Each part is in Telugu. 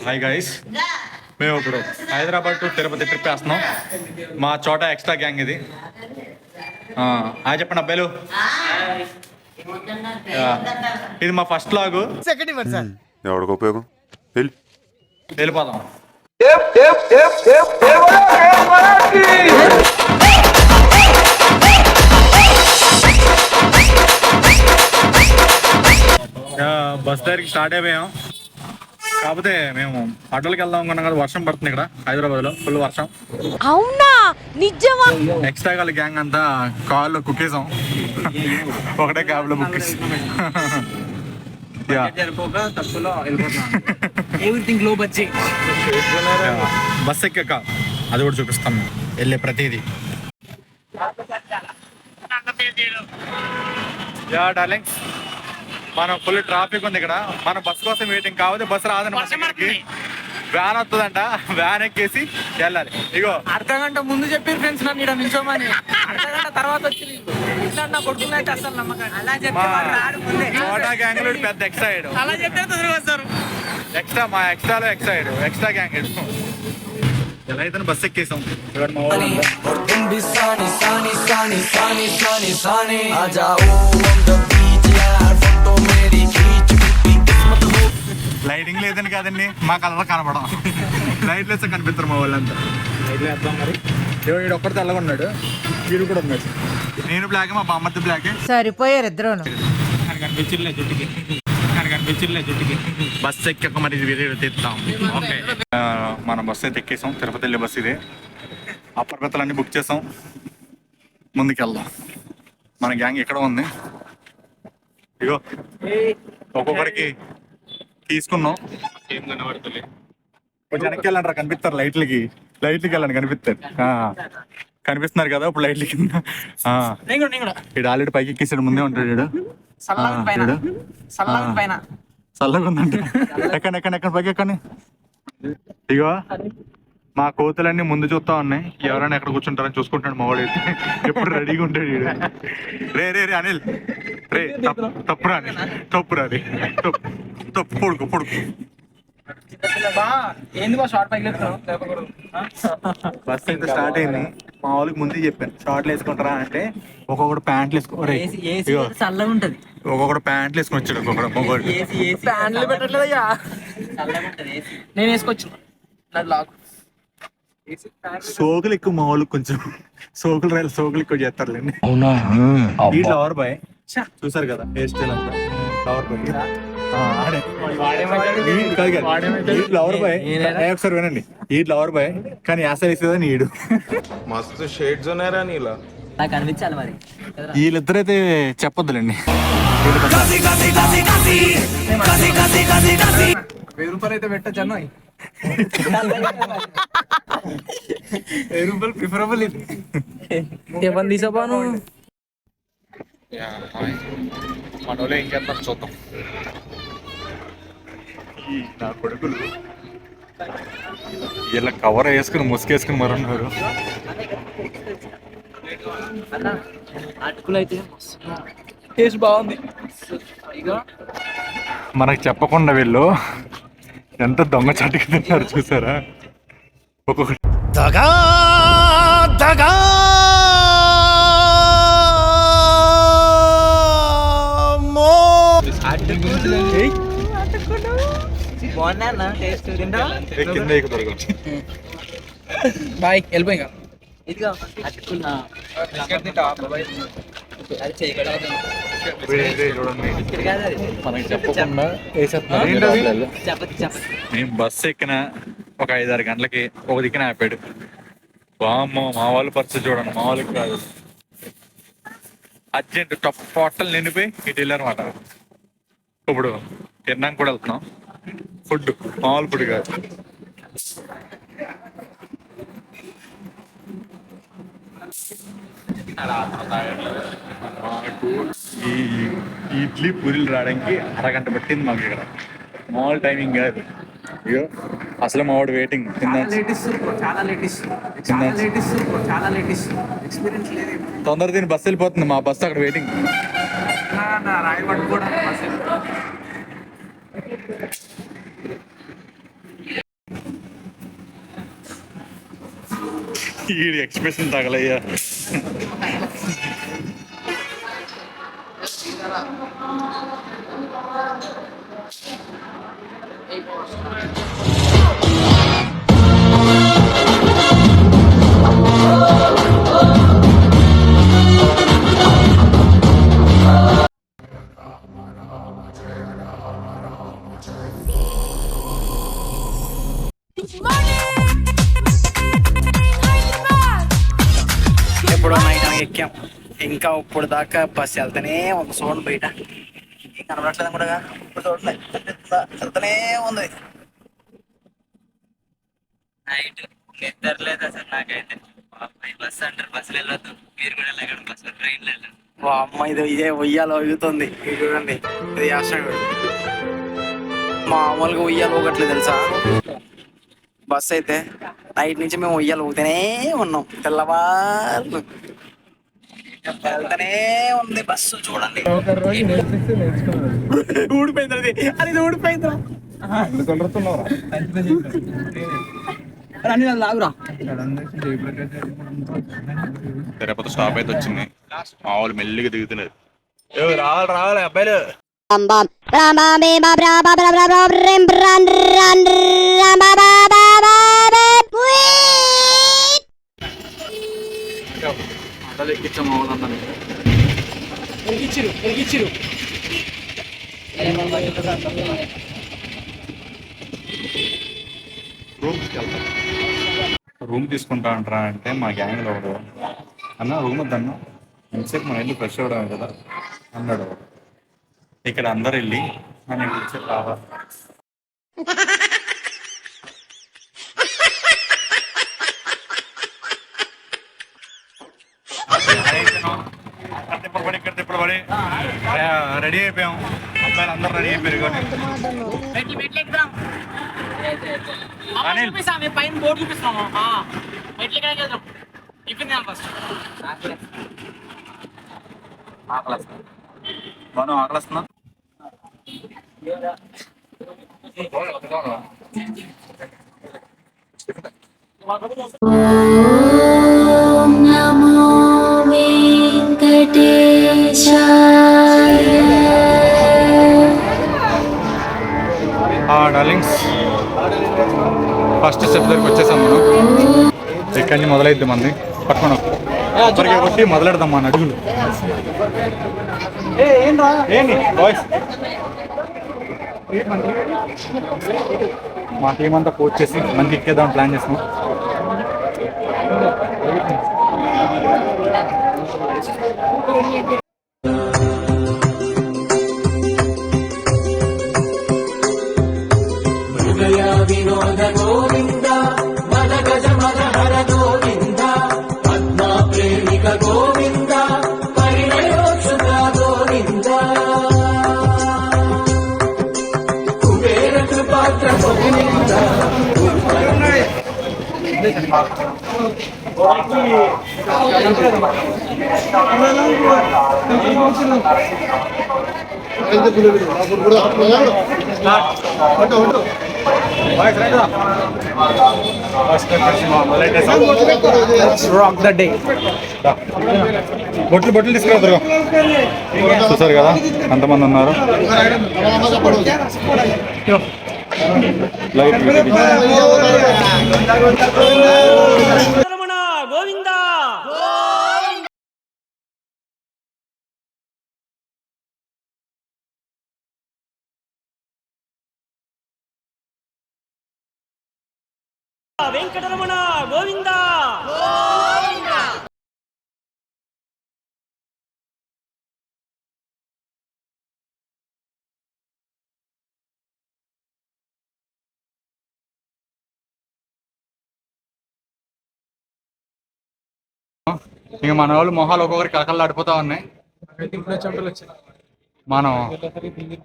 హాయ్ గైస్, మేము ఇప్పుడు హైదరాబాద్ టు తిరుపతి ట్రిప్ వేస్తున్నాం. మా చోట ఎక్స్ట్రా గ్యాంగ్ ఇది. హాయ్ చెప్పండి అబ్బాయిలు. ఇది మా ఫస్ట్ లాగు. ఎవరికి ఉపయోగం? వెళ్ళిపోదాం. బస్ దగ్గరికి స్టార్ట్ అయిపోయాం. కాకపోతే మేము అడ్డలకి వెళ్దాం అనుకున్నాం కదా, వర్షం పడుతుంది ఇక్కడ హైదరాబాద్ లో, ఫుల్ వర్షం. అవునా నిజమా? ఎక్స్ట్రా కాల్ గ్యాంగ్ అంతా కాళ్ళు కుక్కేసాం. ఒకటే క్యాబ్ లో బుక్ బస్ ఎక్కాక అది కూడా చూపిస్తాం వెళ్ళే ప్రతిదీ. డార్లింగ్స్, మనం ఫుల్ ట్రాఫిక్ ఉంది ఇక్కడ. మన బస్ కోసం వెయిటింగ్. కాకపోతే బస్ రాదండి, వ్యాన్ వస్తుందంట. వ్యాన్ ఎక్కేసి వెళ్ళాలి. ఇగో అర్ధగంట ముందు చెప్పారు ఫ్రెండ్స్ నన్ను ఇక్కడ నిల్చోమని. అర్ధగంట తర్వాత వచ్చింది. కొడుకున్నైతే అసలు నమ్మకం. చోటా గ్యాంగ్ లో పెద్ద ఎక్స్ట్రా అయ్యాడు. అలా చెప్తే తొందరగా వస్తారు. ఎక్స్ట్రా మా ఎక్స్ట్రాలో ఎక్స్ట్రా అయ్యాడు. ఎక్స్ట్రా గ్యాంగ్ ఎలా అయితే బస్ ఎక్కేసాం. లైటింగ్ లేదని కాదండి, మా కలర్ కనపడం. లైట్లు వేస్తే కనిపిస్తారు మా వాళ్ళంతా. లైట్లు వేద్దాం మరి. దేవుడు ఒక్కడు తెల్లగా ఉన్నాడు, వీడు కూడా ఉన్నాడు. నేను బ్లాక్, మా బామ్మర్ది బ్లాక్. సరిపోయారు ఇద్దరు. కనిపించలే జుట్టుకి బస్ ఎక్కాక మరి తీస్తాం. ఓకే, మన బస్సు అయితే ఎక్కేసాం. తిరుపతి వెళ్ళే బస్సు ఇది. అప్పర్బెత్తలన్నీ బుక్ చేసాం. ముందుకెళ్దాం. మన గ్యాంగ్ ఎక్కడ ఉంది, ఇగో ఒక్కొక్కరికి తీసుకున్నాం. ఏం కనబడుతుంది. కొంచెం వెనక్కి వెళ్ళండి, కనిపిస్తారు లైట్లకి వెళ్ళండి, కనిపిస్తున్నారు కదా ఇప్పుడు లైట్ల కింద. ఇడు ఆల్రెడీ పైకి ఎక్కేసాడు, ముందే ఉంటాడు. ఇడు చల్లగా ఉందండి. ఎక్కడ పైకి ఎక్కండి. ఇగో మా కోతులన్నీ ముందు చూస్తా ఉన్నాయి. ఎవరైనా ఎక్కడ కూర్చుంటారని చూసుకుంటాడు మా వాడు. అయితే ఎప్పుడు రెడీగా ఉంటాడు వీడు. రే అనిల్, రే తప్పురా అనిల్, తప్పురా రే, తప్పు పొడుకు. బస్ అయితే స్టార్ట్ అయింది. మా వాళ్ళకి ముందే చెప్పాను షార్ట్లు వేసుకుంటారా అంటే, ఒక్కొక్కడు ప్యాంట్లు వేసుకో. చల్లగా ఉంటది. ఒక్కొక్కడు ప్యాంట్లు వేసుకొని వచ్చాడు. ఒక్కొక్కడు మొగోడు ప్యాంట్లు పెట్టట్లేదయ్యా. నేను వేసుకోవచ్చు. సోకులు ఎక్కువ మా వాళ్ళకి, కొంచెం సోకులు ఎక్కువ చేస్తారులేండి. ఈ ఫ్లవర్ బాయ్ చూసారు కదా, హెయిర్ స్టైల్ అంతా ఫ్లవర్ బాయ్. ఫ్లవర్ బాయ్ ఒకసారి వినండి. ఈ ఫ్లవర్ బాయ్ కానీ యాస వేసేదా నీడు. మస్తు షేడ్స్ ఉన్నారా నీలా. నాకు అనిపించాలి మరి. వీళ్ళిద్దరైతే చెప్పొద్దులేండి. 1000 రూపాయలు అయితే పెట్టచ్చు అన్న. 1000 రూపాయలు ప్రిఫరబుల్. ఇది ఏమని తీసుకోను. మనోళ్ళు ఏం చేస్తారు చూద్దాం. నా కొడుకులు ఇలా కవర్ వేసుకుని ముసుకేసుకుని మరి ఉన్నారు. అటుకులు అయితే టేస్ట్ బాగుంది. మనకు చెప్పకుండా వీళ్ళు ఎంత దొంగ చాటుగా తిన్నారు చూసారా. ఒక్కొక్కటి బాయ్ వెళ్ళిపోయి. మనకి చెప్పకుండా మేము బస్సు ఎక్కిన ఒక 5-6 గంటలకి ఒక దిక్కున ఆపాడు. వామ్మో, మా వాళ్ళ పరిస్థితి చూడండి, మా వాళ్ళకి కాదు. అర్జెంట్ పొట్టలు నిండిపోయి ఇటు వెళ్ళారన్నమాట. ఇప్పుడు తిన్నాక కూడా వెళ్తున్నాం. ఫుడ్ మామూలు ఫుడ్ కాదు. మాకు ఈ ఇడ్లీ పూరీలు రావడానికి అరగంట పట్టింది మాకు ఇక్కడ. మామూలు టైమింగ్ కాదు. అయ్యో అసలు మా వాడు వెయిటింగ్ కింద చాలా లేటెస్ట్ ఎక్స్పీరియన్స్ లేదు తొందర దీని బస్సు వెళ్ళిపోతుంది, మా బస్సు అక్కడ వెయిటింగ్. రాయి పట్టుకోవడం ఈ ఎక్స్ప్రెషన్ తగలయ్యా. ఎప్పుడో నైట్ ఎక్కాం, ఇంకా ఇప్పుడు దాకా బస్ వెళ్తానే ఉంది. సోన్ బయట ఏం కనబడట్లేదు కూడా, ఇప్పుడు చూడలేదు, వెళ్తానే ఉంది. నైట్ నిద్ర లేదు అసలు నాకైతే. బస్ అంటారు, బస్సులు వెళ్ళొద్దు, మీరు కూడా వెళ్ళగండి, బస్సు ట్రైన్లో వెళ్ళండి. అమ్మ ఇదే ఉయ్యాలు అవుతుంది చూడండి, ఇది చేస్తాడు మామూలుగా ఉయ్యాలు ఊగట్లేదు తెలుసా. బస్ అయితే నైట్ నుంచి మేము ఉయ్యాలు ఊగుతూనే ఉన్నాం, తెల్లవారు వెళ్తానే ఉంది బస్సు. చూడండి ఊడిపోయింది, అది ఊడిపోయింది. తిరుపతి స్టాప్ అయితే వచ్చింది, మా వాళ్ళు మెల్లిగా దిగుతున్నారు. రావాలి అబ్బాయిలు. ఎక్కించాం మా వాళ్ళందరినీ. రూమ్ తీసుకుంటా అంటారా అంటే మా గ్యాంగ్లో ఒకడు అన్న రూమ్ వద్దన్న, ఎంతసేపు మన ఇల్లు ఫ్రెష్ అవ్వడం కదా అన్నాడు. ఇక్కడ అందరు వెళ్ళి మనం ఇచ్చే రావాలి. ఇక్కడ తిప్పడు పడి రెడీ అయిపోయాం, అబ్బాయిలు అందరూ రెడీ అయిపోయారు. పైన బోర్డు చూపిస్తాము, టిఫిన్ ఫస్ట్ మనం ఆకలిస్తున్నా. డార్లింగ్స్ ఫస్ట్ స్టెప్ దగ్గరికి వచ్చేసాం మనం. ఇక్కడి నుంచి మొదలైద్ది మంది పట్టుకోండి, కొబ్బరికాయ కొట్టి మొదలెడదాం మన అడుగులు. ఏంటి బాయ్స్, మా టీం అంతా కోచ్ చేసి మంది ఎక్కేద్దాం ప్లాన్ చేస్తున్నాం. వినోద గోవింద మన గజ మనహర గోవింద పద్మా ప్రేమిక గోవింద పరిణయోక్షుత గోవింద కుబేర కృపాత్ర గోవింద. బొట్లు తీసుకురా. చూసారు కదా ఎంతమంది ఉన్నారు. వెంకటరమణ గోవింద. ఇక మన వాళ్ళు మొహాలు ఒక్కొక్కరికి కలకల్లాడిపోతా ఉన్నాయి. మనం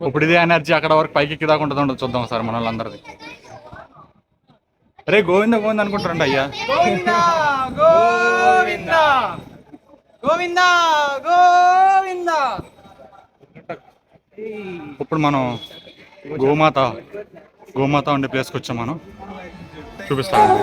ఇప్పుడు ఇదే ఎనర్జీ అక్కడ వరకు పైకి ఎక్కిదాకా ఉంటుంది. చూద్దాం సార్ మన వాళ్ళందరిది. అరే గోవింద గోవింద అనుకుంటారంట అయ్యా. ఇప్పుడు మనం గోమాత ఉండే ప్లేస్కి వచ్చాం. మనం చూపిస్తాను.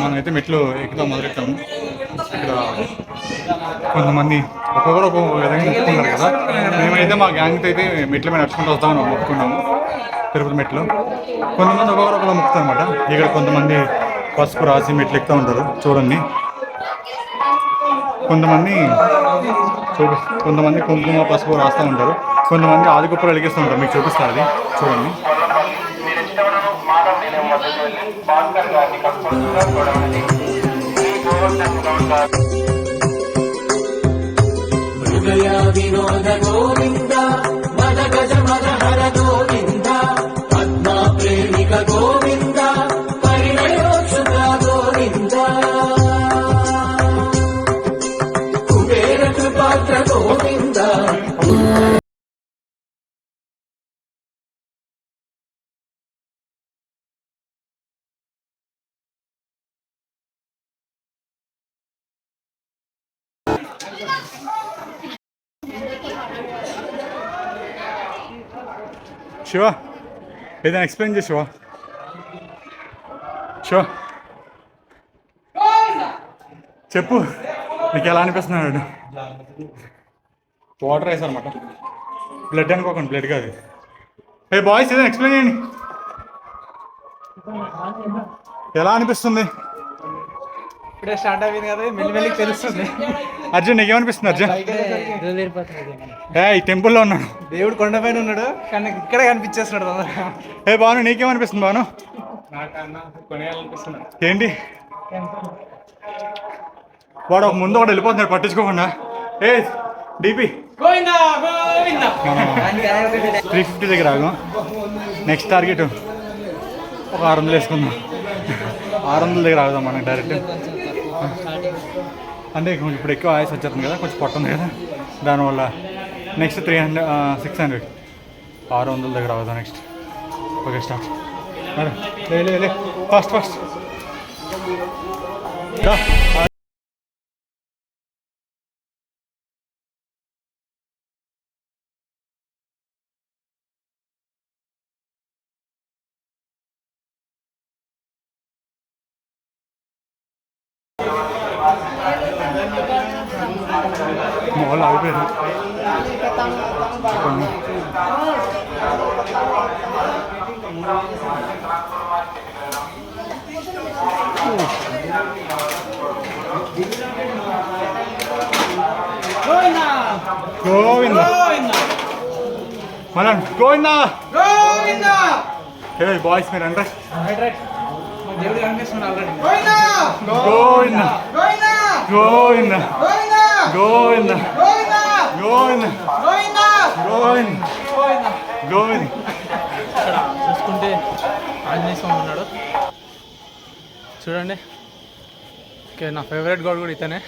మనమైతే మెట్లు ఎక్కువ మొదలెట్టాము. ఇక్కడ కొంతమంది ఒక్కొక్కరు ఒక్కొక్క విధంగా మొక్కుకున్నారు కదా. మేమైతే మా గ్యాంగ్తో అయితే మెట్ల మీద నడుచుకుంటూ వస్తామని మొక్కుకున్నాము. తిరుపతి మెట్లు కొంతమంది ఒక్కొక్కరు మొక్కుతారు అనమాట. ఇక్కడ కొంతమంది పసుపు రాసి మెట్లు ఎక్కుతూ ఉంటారు చూడండి. కొంతమంది కుంకుమ పసుపు రాస్తూ ఉంటారు. కొంతమంది ఆదికుప్పలు వెలిగిస్తూ ఉంటారు. మీకు చూపిస్తారు, అది చూడండి. హృదయ వినోద గోవింద మద గజ మద హర గోవింద పద్మా ప్రేమిక గోవింద పరిణయోత్సుక గోవింద కుబేర కృపాత్ర గోవింద. శివ ఏదైనా ఎక్స్ప్లెయిన్ చేసి శివ చెప్పు, నీకు ఎలా అనిపిస్తున్నాడు? వాటర్ వేసారన్నమాట. బ్లడ్ అనుకోకండి, బ్లడ్ కాదు. ఏ బాయ్స్ ఏదైనా ఎక్స్ప్లెయిన్ చేయండి, ఎలా అనిపిస్తుంది? ఇప్పుడే స్టార్ట్ అయింది కదా, మెల్లిమెల్లికి తెలుస్తుంది. అర్జున్ నీకేమనిపిస్తుంది? అర్జున్ ఈ టెంపుల్లో ఉన్నాడు, దేవుడు కొండపైన ఉన్నాడు కానీ ఇక్కడే కనిపించేస్తున్నాడు. ఏ బాను నీకేమనిపిస్తుంది? బాను ఏంటి వాడు ఒక ముందు ఒకటి వెళ్ళిపోతున్నాడు పట్టించుకోకుండా. ఏ డిపి 350 దగ్గర ఆగు. నెక్స్ట్ టార్గెట్ ఒక 600 వేసుకుందాం. 600 దగ్గర ఆగుదాం మనం డైరెక్ట్. అంటే కొంచెం ఇప్పుడు ఎక్కువ ఆయుస్ వచ్చేస్తుంది కదా, కొంచెం పొట్టుంది కదా, దానివల్ల నెక్స్ట్ 300 600 600 దగ్గర ఆగుదాం నెక్స్ట్. Okay start. లే ఫాస్ట్ మా వాళ్ళు ఆగిపోయారు. గోవింద మనం గోవింద హే బాయ్స్ మీరు అంటే దేవుడు కనిపిస్తున్నాడు ఆల్రెడీ. గోవింద గోవింద గోవింద గోవింద గోవింద గోవింద. చూసుకుంటే ఆంజనేయ స్వామి ఉన్నాడు చూడండి. ఓకే, నా ఫేవరెట్ గాడ్ కూడా ఇతనే.